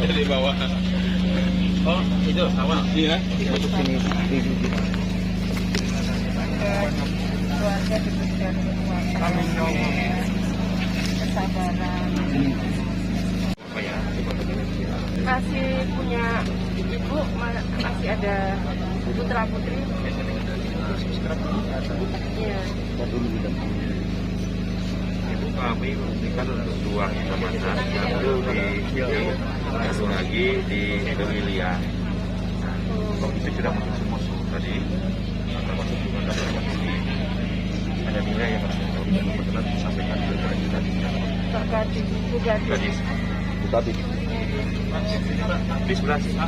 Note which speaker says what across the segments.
Speaker 1: Dari bawah. Oh, itu awal. Iya. Untuk sini.
Speaker 2: Keluarga diberikan kesabaran. Masih punya ibu, masih ada putra putri. Iya.
Speaker 1: Ibu kami memberikan dua kecamatan, satu di satu lagi di Domilia. Komisi sudah masuk musuh tadi, termasuk juga dari ada nilai yang harus kebetulan disampaikan juga
Speaker 2: Terkait Bugatti.
Speaker 1: Bugatti. Di sebelah sini.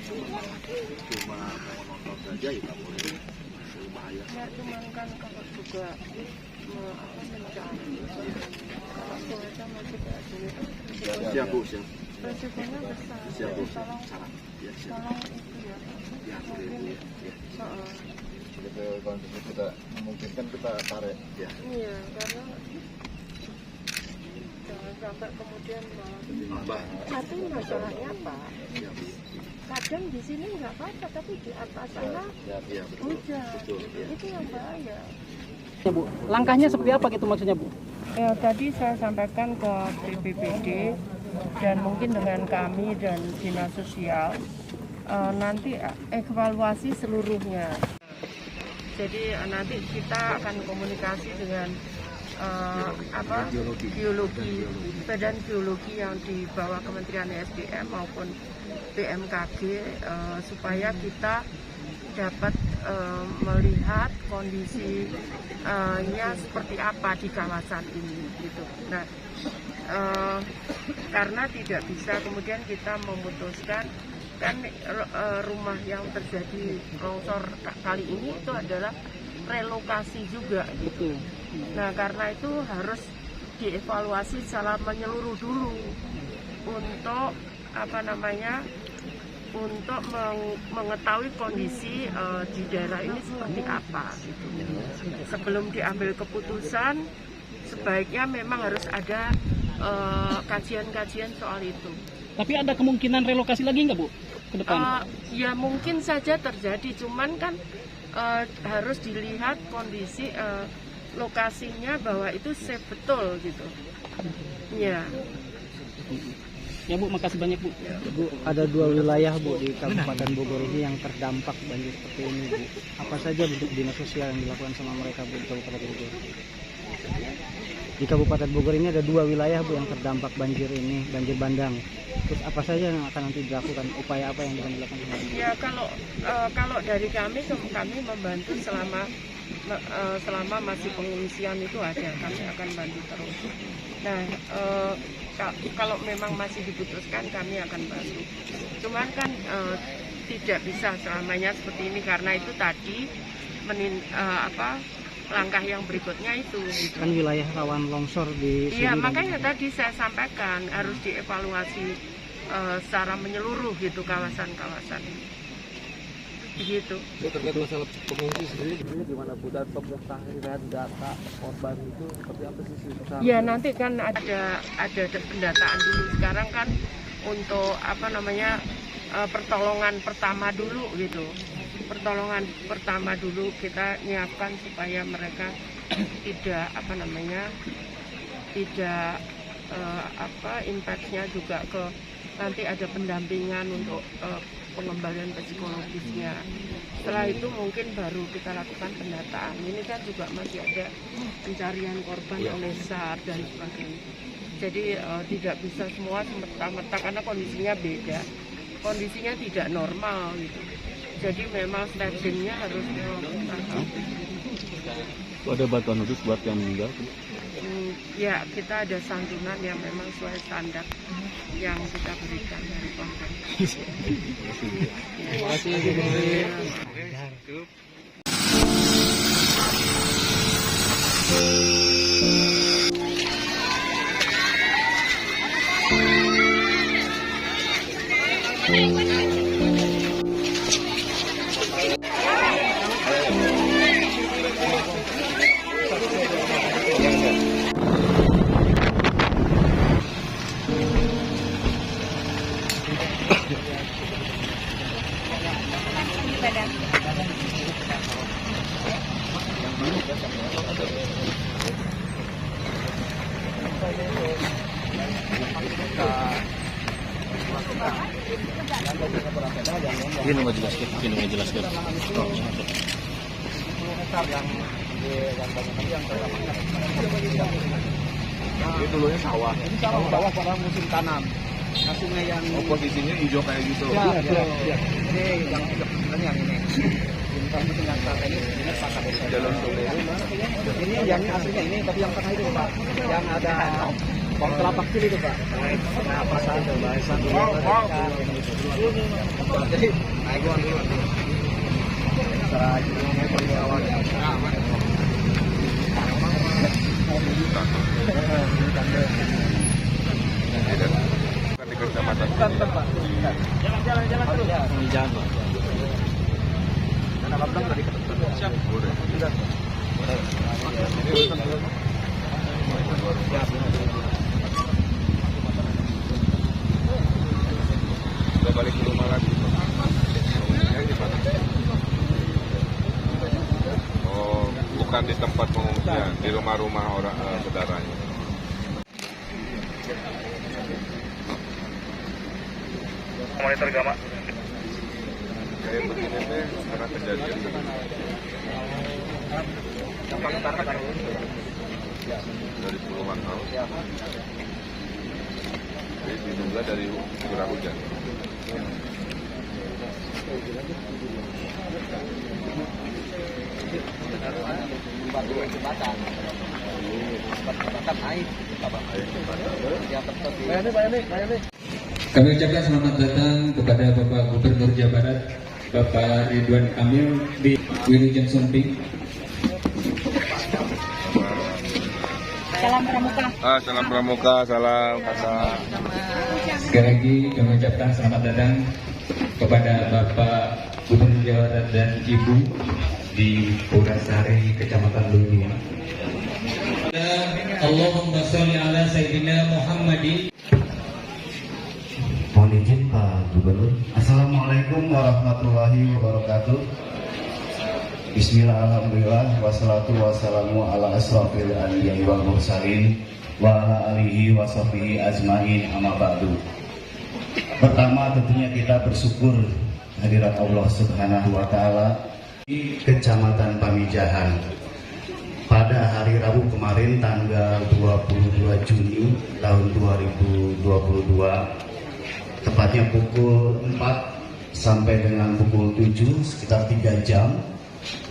Speaker 1: Cuma mau nonton saja ya nggak boleh berbahaya.
Speaker 2: Ya cuman kan kalau juga mencari kalau cuaca masih kayak gini
Speaker 1: Siap Bu, siap.
Speaker 2: resikonya besar.
Speaker 1: Siap Bu.
Speaker 2: Tolong
Speaker 1: Ya, siap.
Speaker 2: tolong itu ya.
Speaker 1: Ya,
Speaker 2: Mungkin
Speaker 1: begitu kondisi kita memungkinkan kita tarik. Ya.
Speaker 2: iya karena jangan sampai kemudian
Speaker 1: Mbak.
Speaker 2: tapi masalahnya Pak. Kadang di sini nggak apa-apa, tapi di atas sana
Speaker 1: Ya, betul.
Speaker 2: hujan.
Speaker 1: Betul, ya.
Speaker 2: Itu yang bahaya.
Speaker 3: Ya, Bu, langkahnya seperti apa gitu maksudnya, Bu?
Speaker 2: Ya, tadi saya sampaikan ke BPBD dan mungkin dengan kami dan dinas sosial nanti evaluasi seluruhnya. Jadi nanti kita akan komunikasi dengan geologi, badan geologi yang di bawah Kementerian SDM maupun BMKG supaya kita dapat melihat kondisinya seperti apa di kawasan ini gitu. Nah, karena tidak bisa kemudian kita memutuskan kan rumah yang terjadi longsor kali ini itu adalah relokasi juga gitu. Nah, karena itu harus dievaluasi secara menyeluruh dulu untuk untuk mengetahui kondisi di daerah ini seperti apa gitu. Sebelum diambil keputusan sebaiknya memang harus ada kajian-kajian soal itu.
Speaker 3: Tapi ada kemungkinan relokasi lagi nggak, Bu, ke depan?
Speaker 2: Ya mungkin saja terjadi, cuman kan harus dilihat kondisi lokasinya bahwa itu safe betul gitu. Ya.
Speaker 3: Ya Bu, makasih banyak Bu.
Speaker 4: Bu, ada 2 wilayah Bu di Kabupaten Bogor ini yang terdampak banjir seperti ini Bu. Apa saja bentuk dinas sosial yang dilakukan sama mereka Bu di Kabupaten Bogor? Di Kabupaten Bogor ini ada 2 wilayah Bu yang terdampak banjir ini, banjir bandang. Terus apa saja yang akan nanti dilakukan? Upaya apa yang akan dilakukan sama mereka?
Speaker 2: Ya kalau dari kami membantu selama masih pengungsian itu ada, kami akan bantu terus. Nah, kalau memang masih diputuskan kami akan bantu. Cuman kan tidak bisa selamanya seperti ini karena itu tadi langkah yang berikutnya itu. Gitu.
Speaker 4: Kan wilayah rawan longsor di sini.
Speaker 2: Iya, makanya tadi saya sampaikan harus dievaluasi secara menyeluruh gitu kawasan-kawasan ini. Begitu.
Speaker 5: Terkait masalah pengungsi sendiri gimana Bu? Dan pemutakhiran data korban itu seperti apa sih?
Speaker 2: Ya nanti kan ada pendataan dulu. Sekarang kan untuk pertolongan pertama dulu gitu. Pertolongan pertama dulu kita nyiapkan supaya mereka tidak impactnya juga ke nanti ada pendampingan untuk pengembalian psikologisnya. Setelah itu mungkin baru kita lakukan pendataan. Ini kan juga masih ada pencarian korban oleh SAR dan sebagainya. Jadi tidak bisa semua semerta-merta karena kondisinya beda. Kondisinya tidak normal gitu. Jadi memang stagingnya harus dilakukan.
Speaker 5: Ada bantuan khusus buat yang meninggal?
Speaker 2: Ya, kita ada santunan yang memang sesuai standar yang kita berikan dari pemerintah.
Speaker 5: Terima kasih.
Speaker 1: Gini nggak jelaskan. Ini dulunya sawah.
Speaker 4: Ini sawah pada musim tanam. Hasilnya yang
Speaker 1: posisinya hijau kayak gitu.
Speaker 4: Ya. Ini yang yang ini. Bukan musim yang saat ini pakai
Speaker 1: Jalan
Speaker 4: ini yang aslinya ini, tapi yang tengah itu Pak, yang ada pohon kelapa kecil itu Pak. Nah, pasal coba jadi naik dulu.
Speaker 1: Bukan di kecamatan.
Speaker 4: Pak. Jalan terus. Jalan. Dan abang tadi siap.
Speaker 1: Udah. Udah balik ke rumah lagi. Oh, bukan di tempat pengungsian, di rumah-rumah orang saudaranya.
Speaker 6: Monitor gama.
Speaker 1: Kayak begini deh, karena kejadian. dari puluhan tahun. Jadi diduga dari curah hujan.
Speaker 7: Kami ucapkan selamat datang kepada Bapak Gubernur Jawa Barat, Bapak Ridwan Kamil di Wilujeng Sumping.
Speaker 2: Salam pramuka.
Speaker 1: Salam pramuka, salam kata.
Speaker 7: Sekali lagi kami ucapkan selamat datang kepada Bapak Gubernur Jawa Barat dan Ibu di Purasari, Kecamatan Lunia. Allahumma sholli ala Sayyidina Muhammadin.
Speaker 8: Mohon izin Pak Gubernur. Assalamualaikum warahmatullahi wabarakatuh. Bismillah, alhamdulillah, wassalatu wassalamu ala asrafil anbiya'i wal mursalin wa ala alihi wa sahbihi ajmain, amma ba'du. Pertama tentunya kita bersyukur hadirat Allah Subhanahu wa taala di Kecamatan Pamijahan. Pada hari Rabu kemarin tanggal 22 Juni tahun 2022, tepatnya pukul 4 sampai dengan pukul 7, sekitar 3 jam,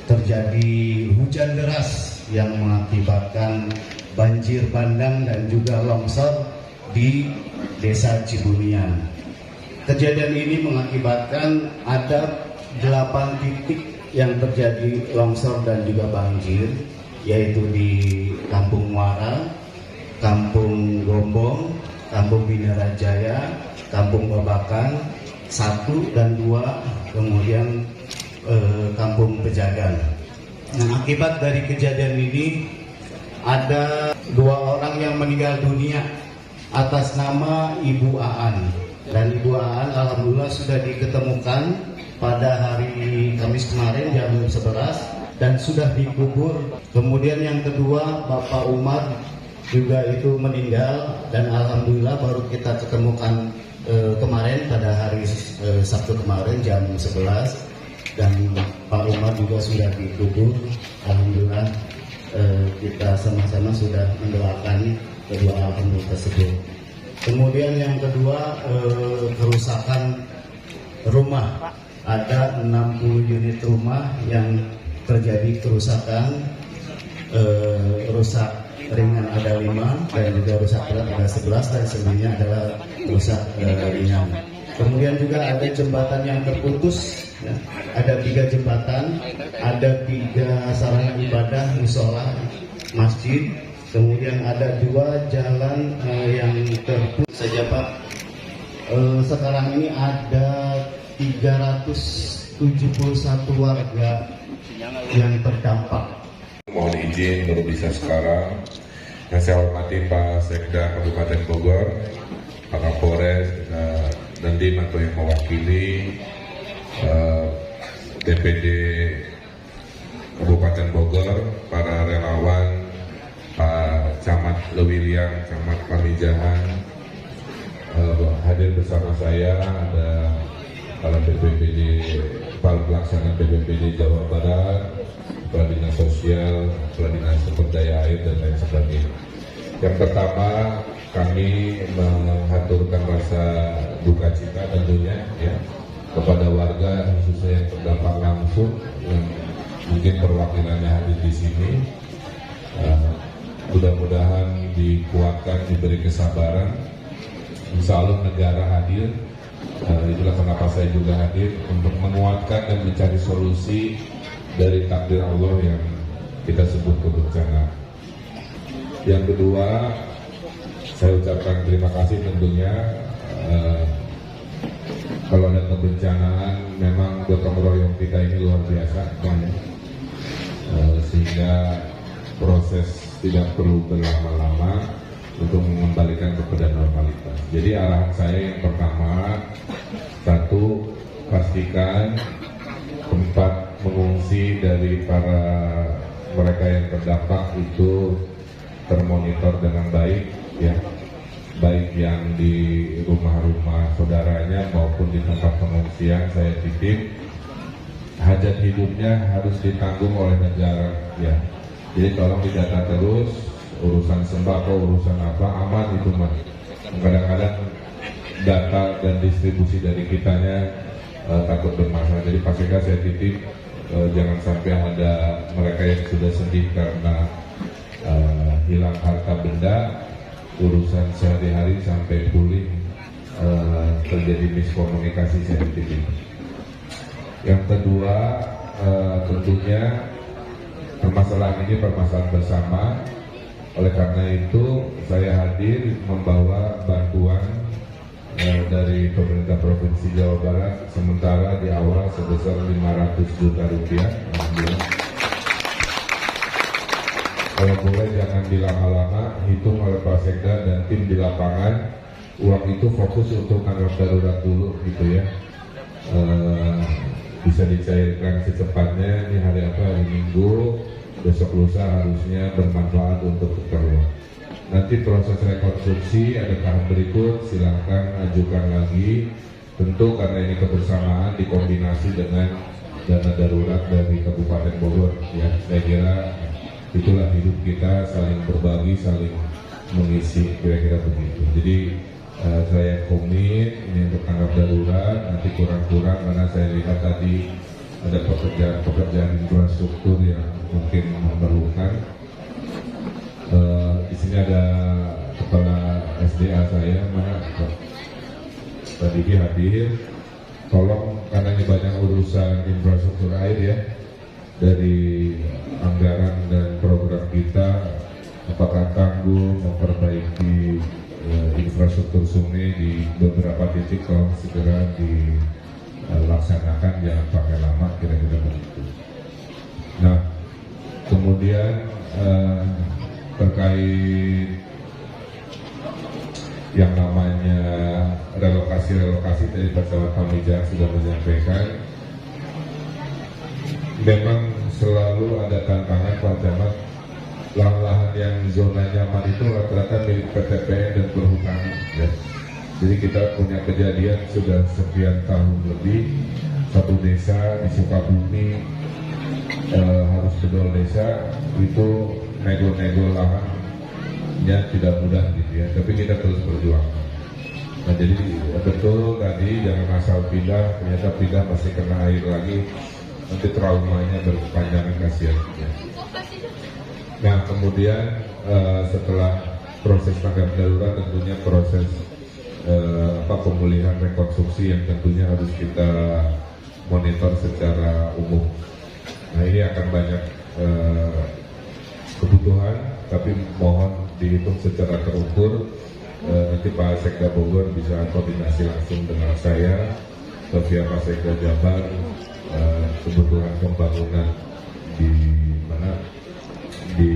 Speaker 8: terjadi hujan deras yang mengakibatkan banjir bandang dan juga longsor di Desa Cibunian. Kejadian ini mengakibatkan ada 8 titik yang terjadi longsor dan juga banjir, yaitu di Kampung Muara, Kampung Gombong, Kampung Bina Jaya, Kampung Babakan 1 dan 2, kemudian Kampung Pejagan. Nah, akibat dari kejadian ini ada 2 orang yang meninggal dunia atas nama Ibu Aan, dan Ibu Aan alhamdulillah sudah diketemukan pada hari Kamis kemarin jam 11 dan sudah dikubur. Kemudian yang kedua Bapak Umar juga itu meninggal dan alhamdulillah baru kita ketemukan kemarin pada hari Sabtu kemarin jam 11, dan Pak Umar juga sudah dikubur. Alhamdulillah kita sama-sama sudah mendoakan kedua almarhum tersebut. Kemudian yang kedua kerusakan rumah, ada 60 unit rumah yang terjadi kerusakan, rusak ringan ada 5 dan juga rusak berat ada 11, dan selebihnya adalah rusak ringan. Kemudian juga ada jembatan yang terputus, ya. Ada 3 jembatan, ada 3 sarana ibadah, musola, masjid. Kemudian ada 2 jalan yang terputus saja Pak. Sekarang ini ada 371 warga yang terdampak.
Speaker 1: Mohon izin baru bisa sekarang. Yang saya hormati Pak Sekda Kabupaten Bogor, Pak Kapolres, dan tim atau yang mewakili DPD Kabupaten Bogor, para relawan, Pak Camat Lewiliang, Camat Pamijahan, hadir bersama saya, ada Kepala BPBD, Kepala Pelaksana BPBD Jawa Barat, Kepala Dinas Sosial, Kepala Dinas Sumber Daya Air, dan lain sebagainya. Yang pertama, kami mengaturkan rasa duka cita tentunya ya kepada warga khususnya yang terdampak langsung, yang mungkin perwakilannya hadir di sini. Mudah-mudahan dikuatkan, diberi kesabaran. Insya Allah negara hadir. Itulah kenapa saya juga hadir untuk menguatkan dan mencari solusi dari takdir Allah yang kita sebut kebencanaan. Yang kedua, saya ucapkan terima kasih tentunya. Kalau ada kebencanaan, memang gotong royong kita ini luar biasa, sehingga proses tidak perlu berlama-lama untuk mengembalikan kepada normalitas. Jadi arahan saya yang pertama, 1, pastikan tempat mengungsi dari para mereka yang terdampak itu termonitor dengan baik, ya, baik yang di rumah-rumah saudaranya maupun di tempat pengungsian. Saya titip hajat hidupnya harus ditanggung oleh negara, ya. Jadi tolong didata terus
Speaker 9: urusan sembako, urusan apa, aman itu mah. Kadang-kadang data dan distribusi dari kitanya takut bermasalah. Jadi pastikan saya titip jangan sampai ada mereka yang sudah sedih karena hilang harta benda, urusan sehari-hari sampai pulih terjadi miskomunikasi, saya titip. Yang kedua, tentunya permasalahan ini permasalahan bersama. Oleh karena itu saya hadir membawa bantuan dari pemerintah Provinsi Jawa Barat sementara di awal sebesar 500 juta rupiah. Kalau boleh jangan dilama-lama, hitung oleh Pak Sekda dan tim di lapangan, uang itu fokus untuk tanggap darurat dulu gitu ya. Bisa dicairkan secepatnya, ini hari apa, hari Minggu, besok lusa harusnya bermanfaat untuk keperluan. Nanti proses rekonstruksi ada tahap berikut, silahkan ajukan lagi. Tentu karena ini kebersamaan dikombinasi dengan dana darurat dari Kabupaten Bogor ya. Saya kira itulah hidup kita, saling berbagi, saling mengisi, kira-kira begitu. Jadi saya komit ini untuk tanggap darurat, nanti kurang-kurang karena saya lihat tadi ada pekerjaan infrastruktur yang mungkin memerlukan. Di sini ada kepala SDA saya, mana tadi hadir. Tolong karena ini banyak urusan infrastruktur air ya, dari anggaran dan program kita, apakah tanggung memperbaiki infrastruktur sungai di beberapa titik, tolong segera dilaksanakan, jangan pakai lama, kira-kira begitu. Nah, kemudian terkait yang namanya relokasi tadi Pak Camat Kamijang sudah menyampaikan, memang selalu ada tantangan Pak Camat. Lahan-lahan yang zona nyaman itu rata-rata milik PTPN dan perhutanan ya. Jadi kita punya kejadian sudah sekian tahun lebih, satu desa di Sukabumi harus kedua desa itu nego-nego lahannya tidak mudah gitu ya, tapi kita terus berjuang. Nah jadi betul tadi jangan asal pindah, ternyata pindah masih kena air lagi, nanti traumanya berkepanjangan, kasihan ya. Nah kemudian setelah proses tanggap darurat tentunya proses pemulihan rekonstruksi yang tentunya harus kita monitor secara umum. Nah ini akan banyak kebutuhan, tapi mohon dihitung secara terukur. Nanti Pak Sekda Bogor bisa koordinasi langsung dengan saya via Pak Sekda Jabar, kebutuhan pembangunan di mana di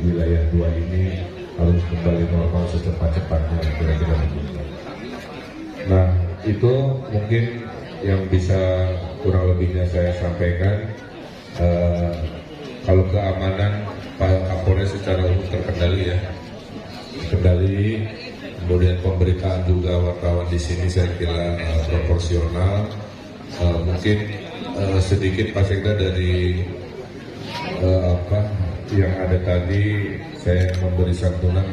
Speaker 9: wilayah 2 ini harus kembali normal secepat-cepatnya, kira-kira begitu. Nah itu mungkin yang bisa kurang lebihnya saya sampaikan. Kalau keamanan Pak Kapolres secara umum terkendali ya, terkendali. Kemudian pemberitaan juga wartawan di sini saya kira proporsional. Mungkin sedikit Pak Sekda dari yang ada tadi, saya memberi santunan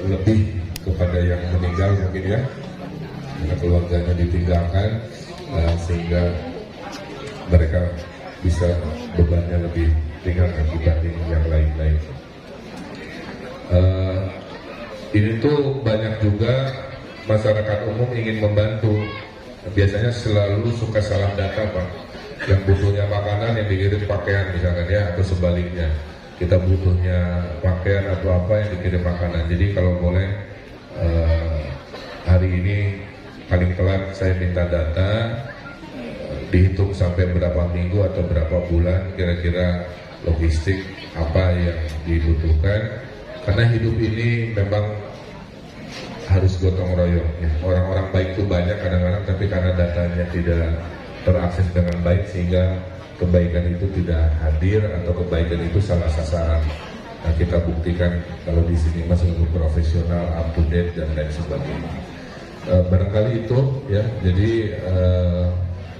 Speaker 9: lebih kepada yang meninggal mungkin ya, karena keluarganya ditinggalkan, sehingga mereka bisa bebannya lebih ringan dibanding yang lain-lain. Ini tuh banyak juga masyarakat umum ingin membantu, biasanya selalu suka salah data Pak. Yang butuhnya makanan yang dikirim pakaian misalkan ya, atau sebaliknya kita butuhnya pakaian atau apa yang dikirim makanan. Jadi kalau boleh hari ini paling telat saya minta data, dihitung sampai berapa minggu atau berapa bulan kira-kira logistik apa yang dibutuhkan, karena hidup ini memang harus gotong royong ya. Orang-orang baik itu banyak kadang-kadang, tapi karena datanya tidak terakses dengan baik sehingga kebaikan itu tidak hadir atau kebaikan itu salah sasaran. Nah kita buktikan kalau di sini Mas untuk profesional, up to date dan lain sebagainya. Barangkali itu ya. Jadi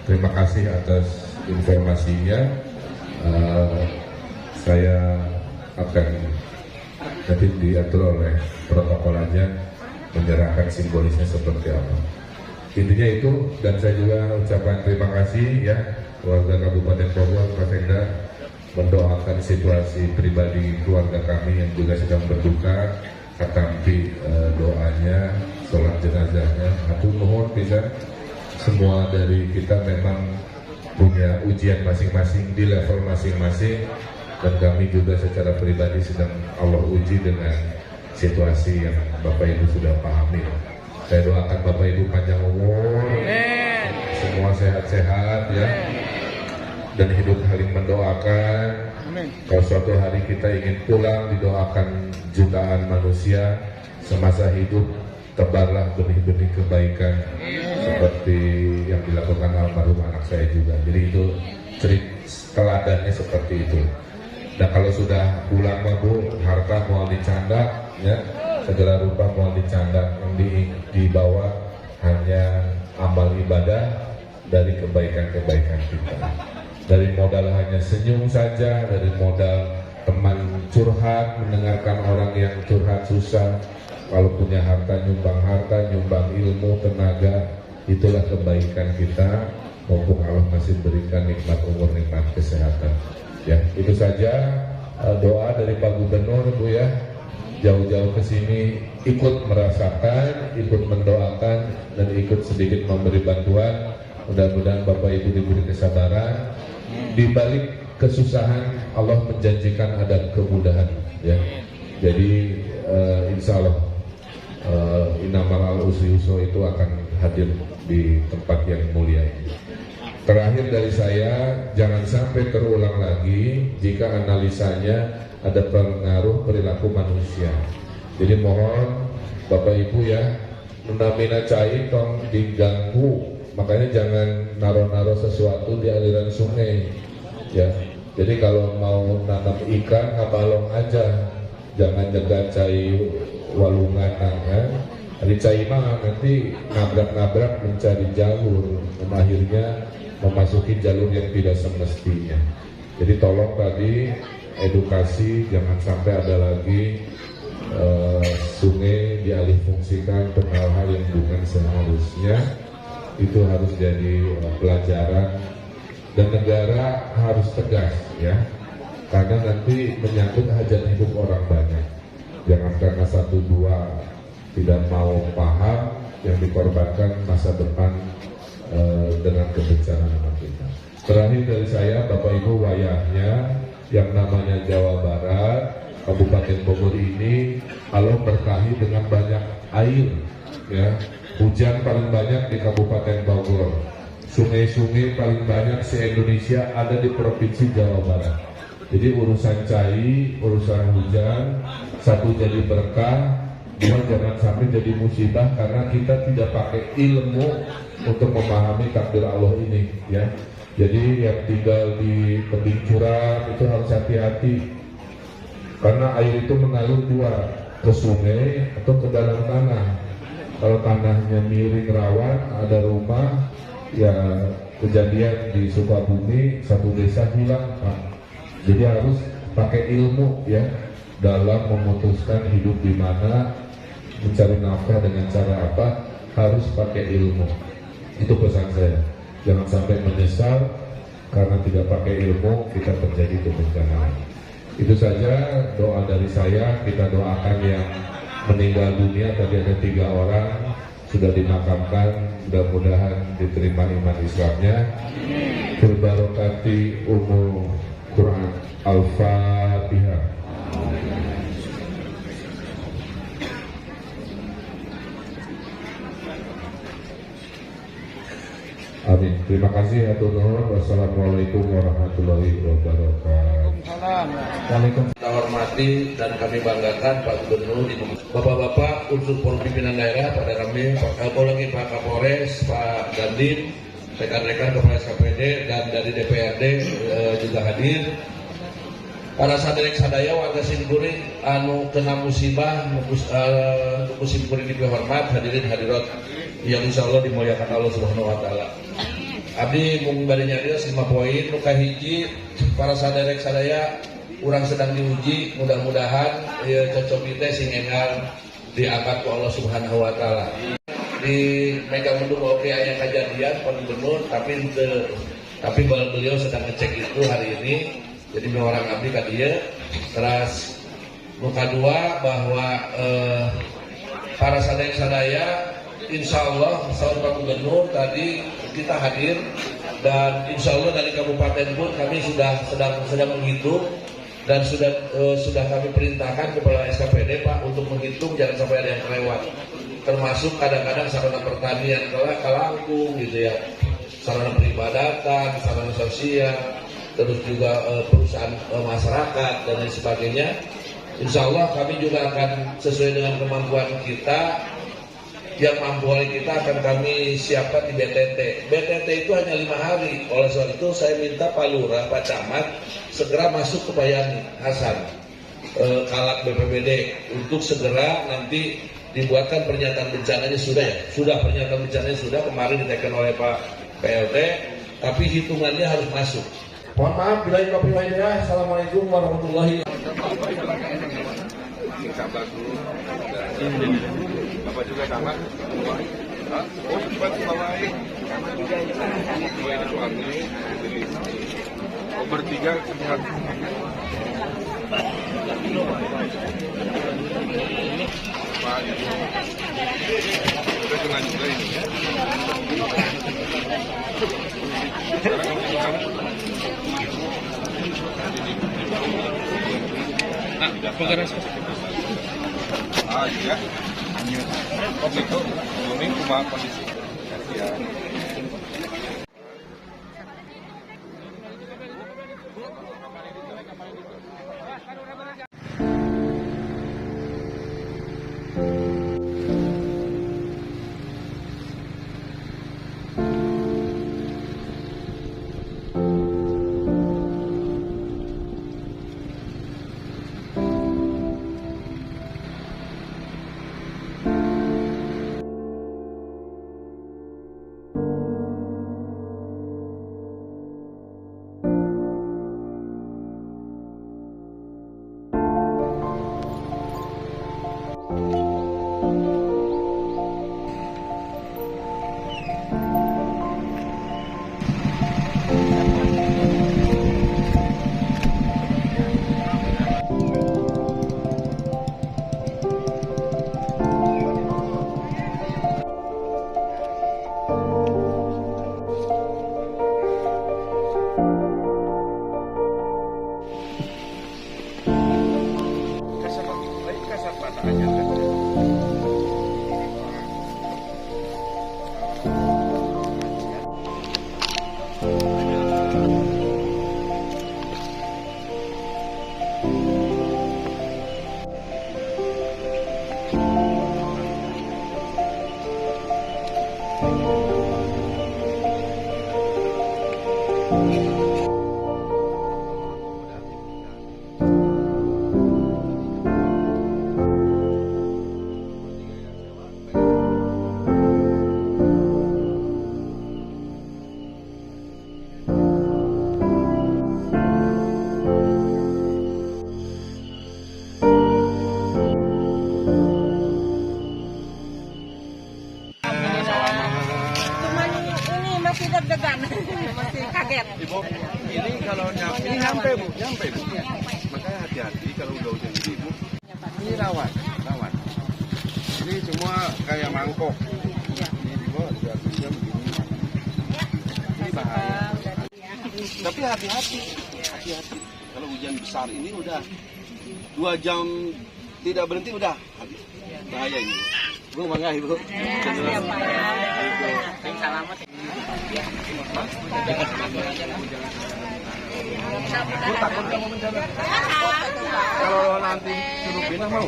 Speaker 9: terima kasih atas informasinya. Saya akan nanti diatur oleh protokol aja menyerahkan simbolisnya seperti apa. Intinya itu, dan saya juga ucapkan terima kasih ya warga Kabupaten Bogor, Pak Sekda, mendoakan situasi pribadi keluarga kami yang juga sedang berduka, katampi doanya, sholat jenazahnya. Atur nuhun bisa, semua dari kita memang punya ujian masing-masing di level masing-masing, dan kami juga secara pribadi sedang Allah uji dengan situasi yang Bapak Ibu sudah pahami. Saya doakan Bapak Ibu panjang umur, semua sehat-sehat ya, dan hidup saling mendoakan. Kalau suatu hari kita ingin pulang, didoakan jutaan manusia semasa hidup, tebarlah benih-benih kebaikan seperti yang dilakukan almarhum anak saya juga. Jadi itu teladannya seperti itu. Dan kalau sudah pulang mah Bu, harta mau dicanda ya, segala rupa mau dicanda, yang dibawa hanya amal ibadah dari kebaikan-kebaikan kita. Dari modal hanya senyum saja, dari modal teman curhat, mendengarkan orang yang curhat susah. Kalau punya harta, nyumbang ilmu, tenaga, itulah kebaikan kita. Mumpung Allah masih berikan nikmat umur, nikmat kesehatan. Ya, itu saja doa dari Pak Gubernur Bu ya. Jauh-jauh ke sini ikut merasakan, ikut mendoakan, dan ikut sedikit memberi bantuan. Mudah-mudahan Bapak Ibu diberi kesabaran. Di balik kesusahan Allah menjanjikan ada kemudahan ya. Jadi insya Allah innamal al-usri yusra itu akan hadir di tempat yang mulia ini. Terakhir dari saya, jangan sampai terulang lagi jika analisanya ada pengaruh perilaku manusia. Jadi mohon Bapak Ibu ya, menamina cai tong diganggu, makanya jangan naro-naro sesuatu di aliran sungai ya. Jadi kalau mau nanam ikan, ngabalong aja, jangan jaga cai walungan kan. Di cai mah nanti nabrak-nabrak mencari jalur, dan akhirnya memasuki jalur yang tidak semestinya. Jadi tolong tadi edukasi, jangan sampai ada lagi sungai dialihfungsikan untuk hal-hal yang bukan seharusnya. Itu harus jadi pelajaran, dan negara harus tegas ya, karena nanti menyangkut hajat hidup orang banyak. Jangan karena 1-2 tidak mau paham, yang dikorbankan masa depan dengan kebencanaan anak kita. Terakhir dari saya, Bapak Ibu, wayahnya yang namanya Jawa Barat, Kabupaten Bogor ini Allah berkahi dengan banyak air ya. Hujan paling banyak di Kabupaten Bogor. Sungai-sungai paling banyak se-Indonesia ada di Provinsi Jawa Barat. Jadi urusan cai, urusan hujan, satu jadi berkah, dua jangan sampai jadi musibah karena kita tidak pakai ilmu untuk memahami takdir Allah ini ya. Jadi yang tinggal di tebing curam itu harus hati-hati, karena air itu mengalir 2, ke sungai atau ke dalam tanah. Kalau tanahnya miring rawan, ada rumah ya, kejadian di Sukabumi 1 desa hilang Pak. Jadi harus pakai ilmu ya dalam memutuskan hidup di mana, mencari nafkah dengan cara apa, harus pakai ilmu. Itu pesan saya. Jangan sampai menyesal karena tidak pakai ilmu kita terjadi kebencanaan. Itu saja doa dari saya. Kita doakan yang meninggal dunia, tadi ada 3 orang sudah dimakamkan, mudah-mudahan diterima iman Islamnya. Berbarokati umur Quran. Al-Fatihah. Amin. Terima kasih atur nuhun. Wassalamualaikum warahmatullahi wabarakatuh. Waalaikumsalam.
Speaker 10: Kita hormati dan kami banggakan Pak Gubernur, Bapak-bapak unsur pimpinan daerah, pada kami apalagi Pak Kapolres, Pak Dandim, rekan-rekan Kepala KPD dan dari DPRD juga hadir. Para saderek sadaya warga Simkuring anu kena musibah untuk Simkuring dihormat, hadirin hadirat yang insyaallah dimuliakan Allah Subhanahu wa taala. Abdi mung bari nyarios 5 poin. Nu kahiji, para saderek sadaya orang sedang diuji, mudah-mudahan cocok kita sing engal diangkat ku Allah Subhanahu wa taala. Di Megang Mendung oke aya kejadian Pak Gubernur, tapi beliau sedang ngecek itu hari ini. Jadi orang abdi ka dieu. Terus muka dua bahwa para sadaya insya Allah sahabat Pak Gubernur tadi kita hadir dan insya Allah dari kabupaten pun kami sedang menghitung dan sudah kami perintahkan kepada SKPD Pak untuk menghitung jangan sampai ada yang kelewat, termasuk kadang-kadang sarana pertanian kalangkung gitu ya, sarana peribadatan, sarana sosial, terus juga perusahaan masyarakat dan lain sebagainya. Insya Allah kami juga akan sesuai dengan kemampuan kita, yang mampu oleh kita akan kami siapkan di BTT. BTT itu hanya 5 hari. Oleh sebab itu saya minta Pak Lurah, Pak Camat segera masuk ke Bayani Hasan, Kalak BPBD untuk segera nanti dibuatkan pernyataan bencananya sudah pernyataan bencananya sudah kemarin diteken oleh Pak PLT, tapi hitungannya harus masuk. Mohon maaf bila kopi lainnya. Assalamualaikum warahmatullahi wabarakatuh.
Speaker 1: Sabar dulu. Bapak juga sama. Oh, cepat bawain. Dua ini suami. Oh, bertiga sehat. Pak, udah kena juga ini. Sekarang kamu. Nah, penggaras. Ah iya. Oh gitu. Ini cuma kondisi. Ya. Ibu, ini kalau nyampe bu. Makanya hati-hati kalau udah hujan gini bu. Ini rawan. Ini semua kayak mangkok. Ini di bawah juga begini. Ini bahaya. Tapi hati-hati. Kalau hujan besar ini udah 2 jam tidak berhenti udah habis. Bahaya ini. Bu, mangga ibu. Selamat. Bu, takut kamu bencana? Kalau nanti suruh pindah mau?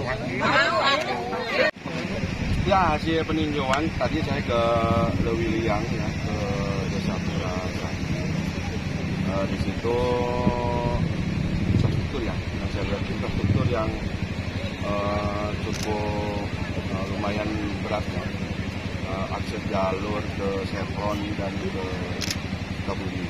Speaker 1: Ya, hasil peninjauan tadi saya ke Lewiliang ya, ke Desa Pura. Di situ infrastruktur ya, yang saya lihat infrastruktur yang cukup lumayan berat ya. Akses jalur ke Chevron dan ke Kabuli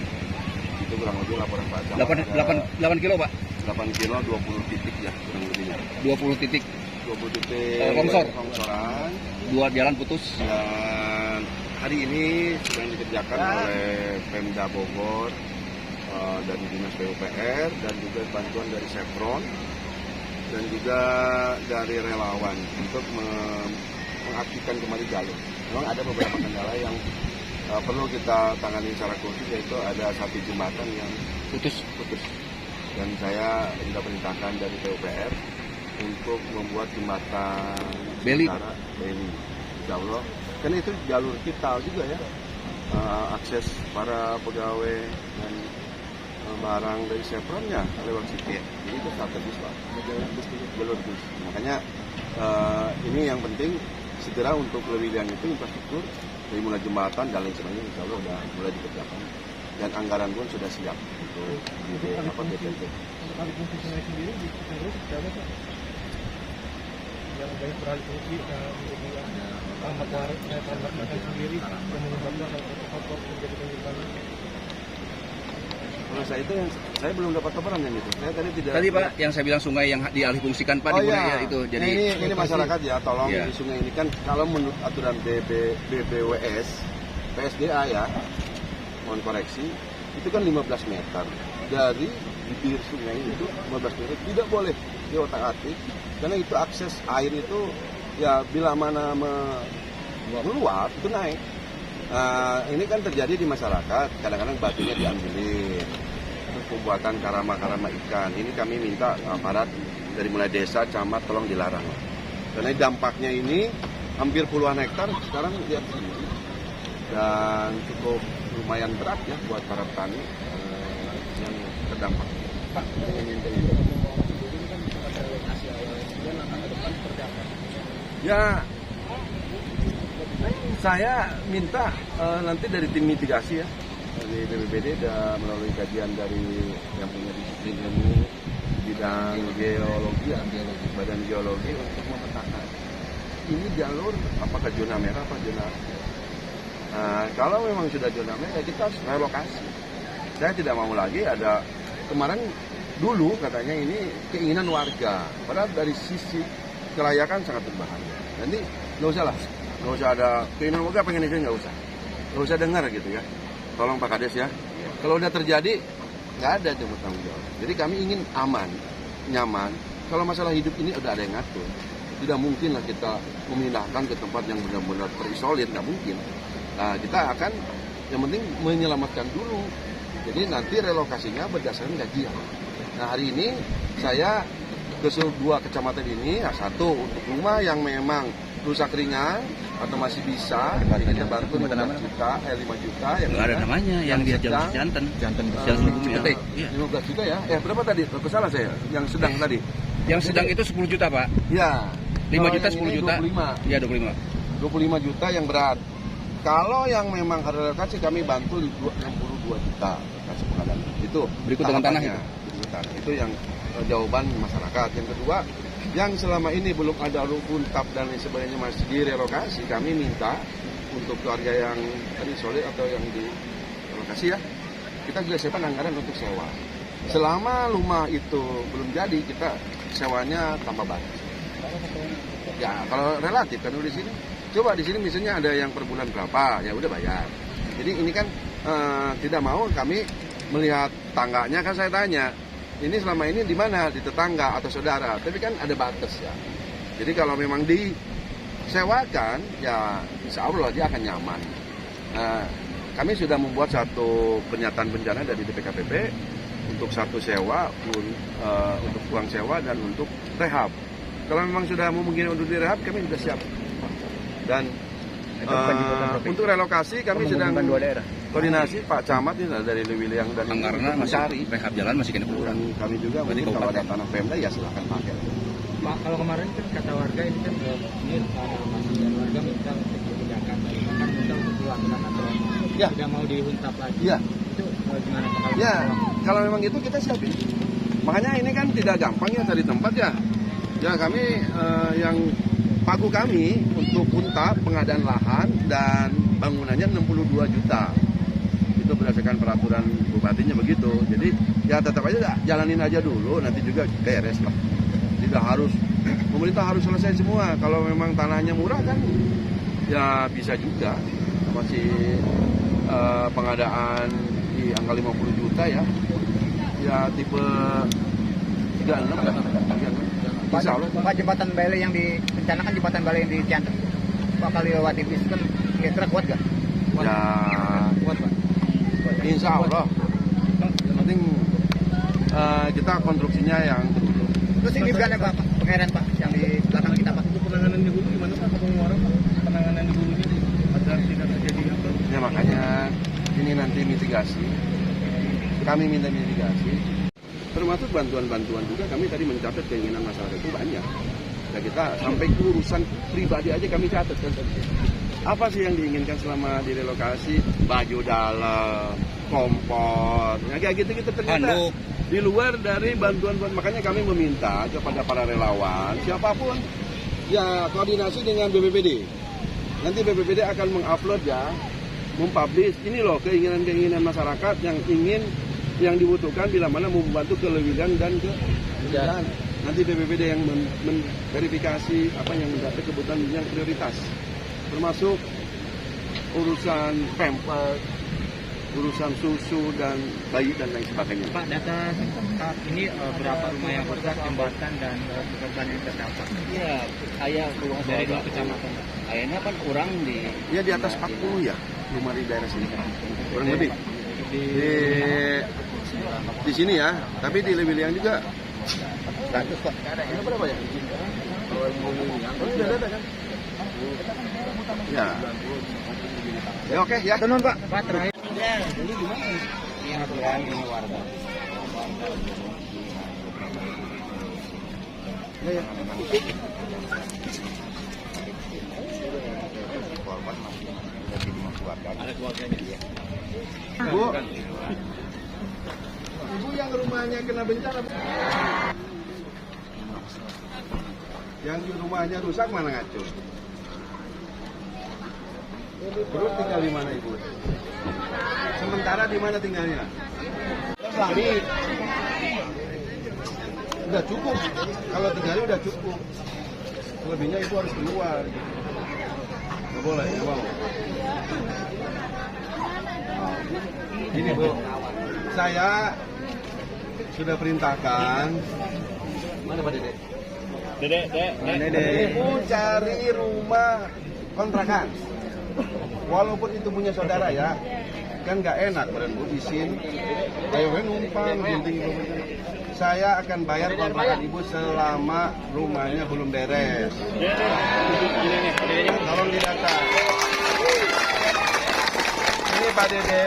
Speaker 1: itu kurang lebih laporan Pak
Speaker 3: 8 kilo Pak?
Speaker 11: 8 kilo 20 titik ya kurang lebihnya.
Speaker 3: 20 titik
Speaker 11: 20 titik longsoran.
Speaker 3: 2 jalan putus.
Speaker 11: Dan hari ini sedang dikerjakan oleh Pemda Bogor dan Dinas PUPR dan juga bantuan dari Chevron dan juga dari relawan untuk mengaktifkan kembali jalur. Memang ada beberapa kendala yang perlu kita tangani secara khusus, yaitu ada satu jembatan yang putus. Dan saya sudah perintahkan dari PUPR untuk membuat jembatan
Speaker 3: Beli.
Speaker 11: Insya Allah. Karena itu jalur vital juga ya, akses para pegawai dan barang dari Chevronnya lewat situ. Jadi itu strategis Pak, jalur bus. Makanya ini yang penting segera untuk kelebihan itu infrastruktur dari mulai jembatan dan lain sebagainya insya Allah sudah mulai dikerjakan dan anggaran pun sudah siap untuk BPT.
Speaker 5: Untuk alih fungsi sungai sendiri di Cicerus berapa Pak? Yang banyak beralih fungsi tambah sendiri yang menyebabkan faktor terjadi penyimpanan.
Speaker 11: Kalau saya itu yang saya belum dapat kabaran yang itu. Saya tadi tidak.
Speaker 3: Tadi Pak, yang saya bilang sungai yang dialihfungsikan Pak di Bunaya itu. Jadi
Speaker 11: ini masyarakat ya, tolong di sungai ini kan kalau menurut aturan BBWS, PSDA ya, mohon koreksi, itu kan 15 meter dari bibir sungai itu 15 meter tidak boleh diotak-atik karena itu akses air itu ya bila mana meluap itu naik. Nah, ini kan terjadi di masyarakat, kadang-kadang batunya diambilin, terus pembuatan karama-karama ikan. Ini kami minta aparat dari mulai desa, camat, tolong dilarang. Karena dampaknya ini hampir puluhan hektar sekarang lihat sendiri. Dan cukup lumayan berat ya buat para petani yang terdampak. Pak, ya, saya minta nanti dari tim mitigasi ya, dari BPBD dan melalui kajian dari yang punya disiplin ilmu bidang geologi, badan geologi untuk memetakan ini jalur apakah zona merah apa zona. Nah, kalau memang sudah zona merah ya kita harus relokasi. Saya tidak mau lagi ada kemarin dulu katanya ini keinginan warga, padahal dari sisi kelayakan sangat berbahaya. Nanti nggak usah lah. Nggak usah ada keinginan warga pengen itu nggak usah dengar gitu ya. Tolong Pak Kades ya. Kalau udah terjadi nggak ada yang bertanggung jawab. Jadi kami ingin aman, nyaman. Kalau masalah hidup ini udah ada yang ngatur. Tidak mungkin lah kita memindahkan ke tempat yang benar-benar terisolir, nggak mungkin. Nah kita akan yang penting menyelamatkan dulu. Jadi nanti relokasinya berdasarkan gajian. Nah hari ini saya ke dua kecamatan ini, satu untuk rumah yang memang rusak ringan atau masih bisa kita bantu 5 juta yang
Speaker 3: nggak ada namanya yang dia jantan
Speaker 11: 15 juta ya berapa tadi salah saya yang sedang tadi
Speaker 3: yang sedang itu 10 juta Pak
Speaker 11: ya
Speaker 3: 5 juta 10 juta
Speaker 11: 25
Speaker 3: ya
Speaker 11: 25 juta yang berat. Kalau yang memang ada relokasi kami bantu 62 juta kasih pengadaan itu
Speaker 3: berikut dengan tanah
Speaker 11: itu yang jawaban masyarakat. Yang kedua, yang selama ini belum ada rukun tap dan lain sebagainya masih direlokasi, kami minta untuk keluarga yang tadi solid atau yang direlokasi ya, kita juga siapkan anggaran untuk sewa. Selama rumah itu belum jadi, kita sewanya tambah batas. Ya kalau relatif kan di sini, coba di sini misalnya ada yang per bulan berapa, ya udah bayar. Jadi ini kan tidak mau kami melihat tangganya kan saya tanya. Ini selama ini di mana? Di tetangga atau saudara. Tapi kan ada batas ya. Jadi kalau memang disewakan, ya insya Allah dia akan nyaman. Kami sudah membuat satu pernyataan bencana dari DPKPP untuk satu sewa, untuk uang sewa dan untuk rehab. Kalau memang sudah memungkinkan untuk direhab, kami sudah siap. Dan untuk relokasi kami sedang koordinasi Pak Camat ini dari Lewili yang dari
Speaker 3: karena masih rehab jalan masih kena kurang.
Speaker 11: Kami juga kalau ada tanah Pemda ya silakan pakai.
Speaker 4: Pak, kalau kemarin kan kata warga ini kan ini dan warga minta untuk kebijakan, bahkan minta untuk dilakukan atau tidak mau dihuntap lagi.
Speaker 11: Ya.
Speaker 4: Itu gimana Pak?
Speaker 11: Ya, kalau memang itu kita siapin. Makanya ini kan tidak gampang ya dari tempat ya. Ya kami yang pagu kami untuk untap pengadaan lahan dan bangunannya 62 juta. Itu itu berdasarkan peraturan bupatinya begitu. Jadi ya tetap aja jalanin aja dulu, nanti juga beres lah. Tidak harus, pemerintah harus selesai semua. Kalau memang tanahnya murah kan ya bisa juga. Masih pengadaan di angka 50 juta ya. Ya tipe 36 kan.
Speaker 12: Pak, jembatan Bale yang direncanakan, jembatan Bale yang di Cianjur bakal dilewati bis kan, kira-kira kuat gak?
Speaker 11: Ya kuat Pak. Insya Allah. Yang penting kita konstruksinya yang betul.
Speaker 12: Terus ini gimana Pak, pengairan Pak yang di belakang kita Pak?
Speaker 5: Untuk penanganan di hulu gimana Pak? Pengeluaran Pak? Penanganan di hulunya agar tidak terjadi apa?
Speaker 11: Ya makanya ini nanti mitigasi. Kami minta mitigasi. Termasuk bantuan-bantuan juga, kami tadi mencatat keinginan masyarakat itu banyak. Nah, kita sampai ke urusan pribadi aja kami catat kan. Apa sih yang diinginkan selama direlokasi? Baju dalam, kompor, ya kayak gitu-gitu ternyata. Di luar dari bantuan-bantuan, makanya kami meminta kepada para relawan, siapapun, ya koordinasi dengan BPBD. Nanti BPBD akan mengupload ya, mempublish, ini loh keinginan-keinginan masyarakat yang dibutuhkan bila mana membantu ke Lewilan dan ke Jalan. Nanti BPBD yang memverifikasi apa yang menjadi kebutuhan yang prioritas, termasuk urusan pamper, urusan susu dan bayi dan lain sebagainya.
Speaker 12: Pak, data saat ini berapa rumah yang rusak, jembatan dan korban yang terdampak? Iya, saya dari 2 kecamatan. Kayaknya kan kurang di...
Speaker 11: Ya di atas 40 ya rumah di daerah sini, kurang lebih. Di sini ya, tapi di Lewiliang juga 100 Pak. Ini berapa ya? Sudah ada kan? Ya. Ya oke ya.
Speaker 12: Tenun Pak. Pak terakhir. Jadi gimana? Ini warga.
Speaker 11: Ya ya.
Speaker 12: Korban masih ada di rumah keluarga. Ada keluarganya dia.
Speaker 11: Bu. Ibu yang rumahnya kena bencana. Yang di rumahnya rusak mana ngaco? Terus tinggal di mana Ibu? Sementara di mana tinggalnya? Jadi udah cukup. Kalau tinggalnya udah cukup. Selebihnya Ibu harus keluar. Nggak boleh, nggak mau. Ini Bu, saya sudah perintahkan. Mana Pak Dede? Dede. Ibu cari rumah kontrakan. Walaupun itu punya saudara ya, kan nggak enak badan Bu izin. Ayo numpang, gunting Ibu. Saya akan bayar kontrakan Ibu selama rumahnya belum beres. Tolong didata. Ini Pak Dede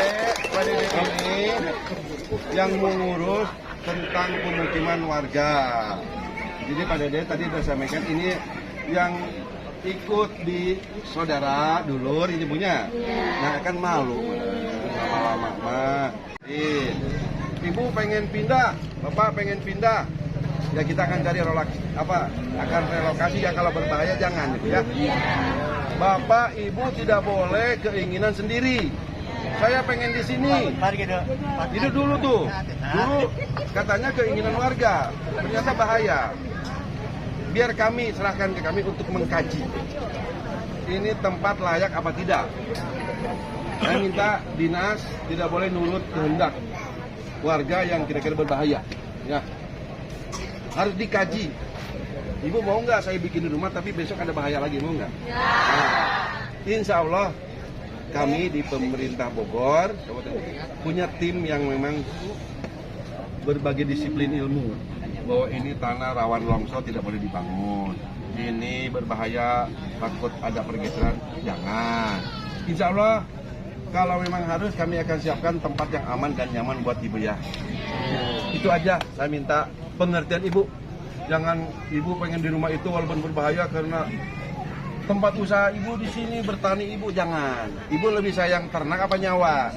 Speaker 11: ini yang mengurus tentang pemukiman warga. Jadi Pak Dede tadi sudah sampaikan ini yang ikut di saudara dulur ini punya. Nah kan malu lama-lama. Ibu pengen pindah, Bapak pengen pindah. Ya kita akan cari relokasi ya, kalau berbahaya jangan gitu ya. Bapak Ibu tidak boleh keinginan sendiri. Saya pengen di sini. Itu dulu tuh. Dulu katanya keinginan warga, ternyata bahaya. Biar kami serahkan ke kami untuk mengkaji. Ini tempat layak apa tidak. Saya minta dinas tidak boleh nurut kehendak warga yang kira-kira berbahaya. Ya, harus dikaji. Ibu mau nggak saya bikin di rumah tapi besok ada bahaya lagi, mau nggak? Nah, insya Allah kami di pemerintah Bogor punya tim yang memang berbagai disiplin ilmu. Bahwa ini tanah rawan longsor tidak boleh dibangun. Ini berbahaya, takut ada pergeseran, jangan. Insya Allah kalau memang harus kami akan siapkan tempat yang aman dan nyaman buat Ibu ya. Itu aja saya minta pengertian Ibu. Jangan Ibu pengen di rumah itu walaupun berbahaya karena tempat usaha Ibu di sini, bertani Ibu, jangan. Ibu lebih sayang ternak apa nyawa?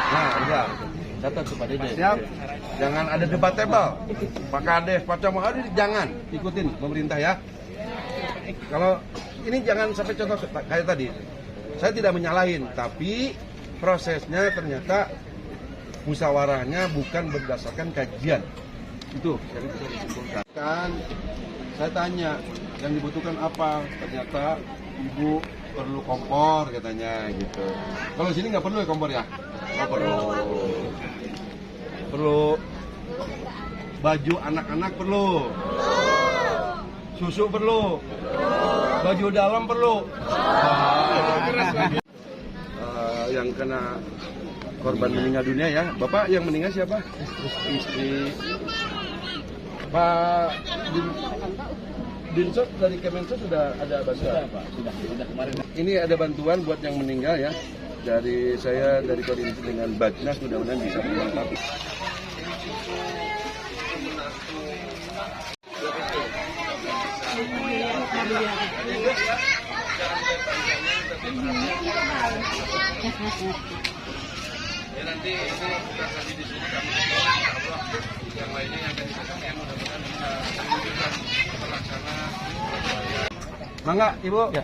Speaker 11: Nah, udah. Catat Pak Dede. Siap. Jangan ada debatable. Pak Kades, Pak Camohari, jangan ikutin pemerintah ya. Kalau ini jangan sampai contoh kayak tadi. Saya tidak menyalahin, tapi prosesnya ternyata musyawarahnya bukan berdasarkan kajian. Itu yang bisa disimpulkan. Kan saya tanya yang dibutuhkan apa, ternyata ibu perlu kompor katanya gitu. Kalau sini nggak perlu ya kompor ya? Nggak perlu. Perlu baju anak-anak perlu. Susu perlu. Baju dalam perlu. Yang kena korban meninggal dunia ya, Bapak yang meninggal siapa? Istri. Pak Dinsos dari Kemensos sudah ada bantuan? Sudah kemarin. Ini ada bantuan buat yang meninggal ya. Dari saya dari koordinasi dengan Bajnas, mudah-mudahan bisa melengkapi.
Speaker 1: Ya nanti itu sudah kami diskusikan yang lainnya yang akan disampaikan mudah-mudahan bisa terlaksana.
Speaker 11: Mangga Ibu. Ya,